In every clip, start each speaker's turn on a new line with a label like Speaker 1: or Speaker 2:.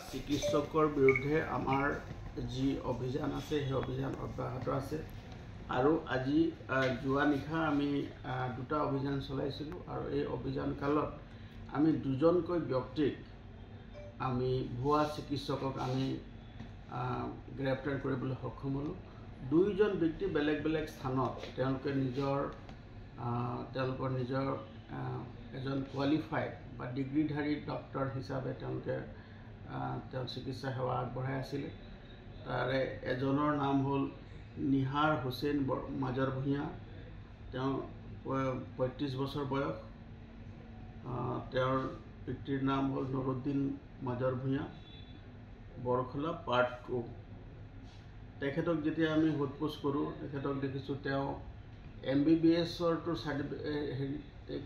Speaker 1: চিকিৎসকৰ বিৰুদ্ধে আমাৰ যি অভিযান আছে সেই অভিযান অব্যাহত আছে আৰু আজি যোৱা নিশা আমি দুটা অভিযান চলাইছিলোঁ আৰু এই অভিযান কালত আমি দুজনকৈ ব্যক্তিক আমি ভুৱা চিকিৎসকক আমি গ্ৰেপ্তাৰ কৰিবলৈ সক্ষম হ'লোঁ। দুইজন ব্যক্তি বেলেগ বেলেগ স্থানত তেওঁলোকৰ নিজৰ এজন কোৱালিফাইড বা ডিগ্ৰীধাৰী ডক্টৰ হিচাপে তেওঁলোকে চিকিৎসা সেৱা আগবঢ়াই আছিলে। তাৰে এজনৰ নাম হ'ল নিহাৰ হুছেইন মাজৰ ভূঞা, তেওঁ 35 বছৰ বয়স। তেওঁৰ পিতৃৰ নাম হ'ল নুৰুদ্দিন মাজৰ ভূঞা, বৰখোলা পাৰ্ট 2। তেখেতক যেতিয়া আমি সোধপোছ কৰোঁ, তেখেতক দেখিছোঁ তেওঁ MBBSৰটো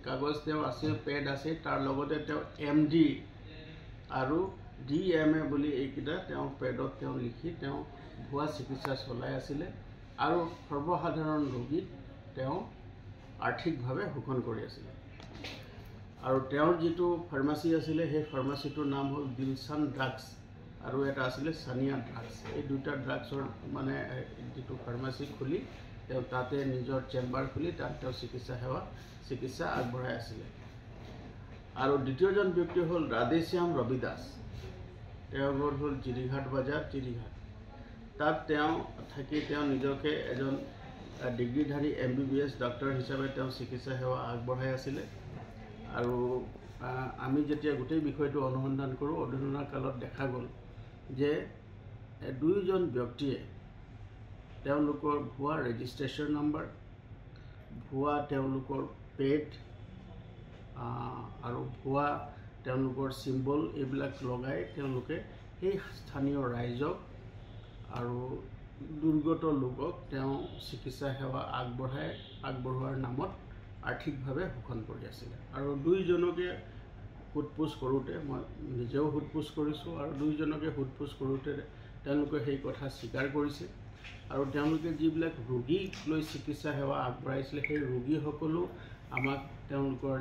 Speaker 1: কাগজ তেওঁ আছে, পেড আছে, তাৰ লগতে তেওঁ MD আৰু DMA বুলি এইকেইটা তেওঁ পেডত তেওঁ লিখি তেওঁ ভুৱা চিকিৎসা চলাই আছিলে আৰু সৰ্বসাধাৰণ ৰোগীক তেওঁ আৰ্থিকভাৱে শোষণ কৰি আছিলে। আৰু তেওঁৰ যিটো ফাৰ্মাচী আছিলে সেই ফাৰ্মাচীটোৰ নাম হ'ল দিলচান ড্ৰাগছ আৰু এটা আছিলে সানিয়া ড্ৰাগছ। এই দুটা ড্ৰাগছৰ মানে যিটো ফাৰ্মাচী খুলি তেওঁ তাতে নিজৰ চেম্বাৰ খুলি তাত তেওঁ চিকিৎসা আগবঢ়াই আছিলে। আৰু দ্বিতীয়জন ব্যক্তি হ'ল ৰাধেশ্যাম ৰবি দাস, তেওঁৰ ঘৰ হ'ল জিৰিঘাট বজাৰ, জিৰিঘাট। তাত তেওঁ থাকি তেওঁ নিজকে এজন ডিগ্ৰীধাৰী MBBS ডক্টৰ হিচাপে তেওঁ চিকিৎসা সেৱা আগবঢ়াই আছিলে। আৰু আমি যেতিয়া গোটেই বিষয়টো অনুসন্ধান কৰোঁ, অনুসন্ধান কালত দেখা গ'ল যে দুয়োজন ব্যক্তিয়ে তেওঁলোকৰ ভুৱা ৰেজিষ্ট্ৰেশ্যন নম্বৰ, ভুৱা তেওঁলোকৰ পেড আৰু ভুৱা তেওঁলোকৰ চিম্বল এইবিলাক লগাই তেওঁলোকে সেই স্থানীয় ৰাইজক আৰু দুৰ্গত লোকক তেওঁ চিকিৎসা সেৱা আগবঢ়োৱাৰ নামত আৰ্থিকভাৱে শোষণ কৰি আছিলে। আৰু দুইজনকে সোধপোছ কৰোঁতে মই নিজেও সোধপোছ কৰিছোঁ আৰু দুইজনকে সোধপোছ কৰোঁতে তেওঁলোকে সেই কথা স্বীকাৰ কৰিছে। আৰু তেওঁলোকে যিবিলাক ৰোগীক লৈ চিকিৎসা সেৱা আগবঢ়াইছিলে সেই ৰোগীসকলো আমাক তেওঁলোকৰ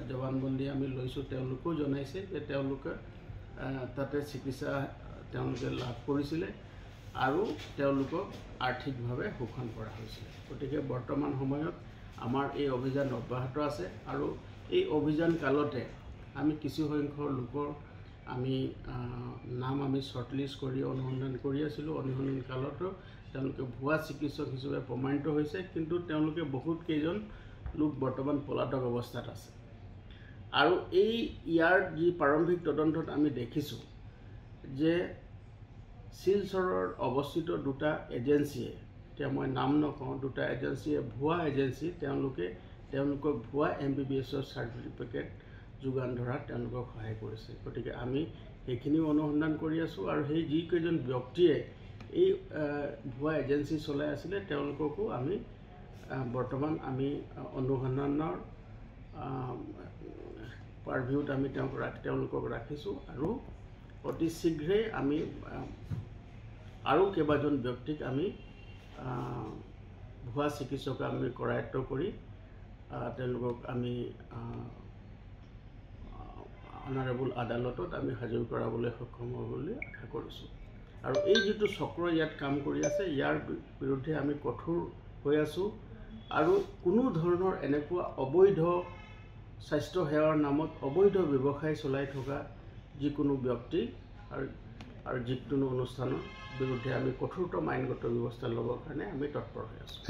Speaker 1: জবানবন্দী আমি লৈছোঁ, তেওঁলোকেও জনাইছে যে তেওঁলোকে তাতে চিকিৎসা তেওঁলোকে লাভ কৰিছিলে আৰু তেওঁলোকক আৰ্থিকভাৱে শোষণ কৰা হৈছিলে। গতিকে বৰ্তমান সময়ত আমাৰ এই অভিযান অব্যাহত আছে আৰু এই অভিযান কালতে আমি কিছুসংখ্যক লোকৰ নাম আমি শ্বৰ্টলিষ্ট কৰি অনুসন্ধান কৰি আছিলোঁ। অনুসন্ধান কালতো তেওঁলোকে ভুৱা চিকিৎসক হিচাপে প্ৰমাণিত হৈছে, কিন্তু তেওঁলোকে বহুত কেইজন লোক বৰ্তমান পলাতক অৱস্থাত আছে। আৰু ইয়াৰ যি প্ৰাৰম্ভিক তদন্তত আমি দেখিছোঁ যে শিলচৰত অৱস্থিত দুটা এজেঞ্চিয়ে, এতিয়া মই নাম নকওঁ, দুটা এজেঞ্চিয়ে ভুৱা এজেঞ্চি তেওঁলোকক ভুৱা MBBSৰ চাৰ্টিফিকেট যোগান ধৰাত তেওঁলোকক সহায় কৰিছে। গতিকে আমি সেইখিনিও অনুসন্ধান কৰি আছোঁ আৰু সেই যিকেইজন ব্যক্তিয়ে এই ভুৱা এজেঞ্চি চলাই আছিলে তেওঁলোককো আমি বৰ্তমান আমি অনুসন্ধানৰ পাৰভিউত আমি তেওঁলোকক ৰাখিছোঁ আৰু অতি শীঘ্ৰেই আমি আৰু কেইবাজন ব্যক্তিক আমি ভুৱা চিকিৎসক আমি কৰায়ত্ব কৰি তেওঁলোকক আমি অনাৰেবল আদালতত আমি হাজিৰ কৰাবলৈ সক্ষম হ'ব বুলি আশা কৰিছোঁ। আৰু এই যিটো চক্ৰ ইয়াত কাম কৰি আছে ইয়াৰ বিৰুদ্ধে আমি কঠোৰ হৈ আছোঁ আৰু কোনো ধৰণৰ এনেকুৱা অবৈধ স্বাস্থ্য সেৱাৰ নামত অবৈধ ব্যৱসায় চলাই থকা যিকোনো ব্যক্তি আৰু যিকোনো অনুষ্ঠানৰ বিৰুদ্ধে আমি কঠোৰতম আইনগত ব্যৱস্থা ল'বৰ কাৰণে আমি তৎপৰ হৈ আছোঁ।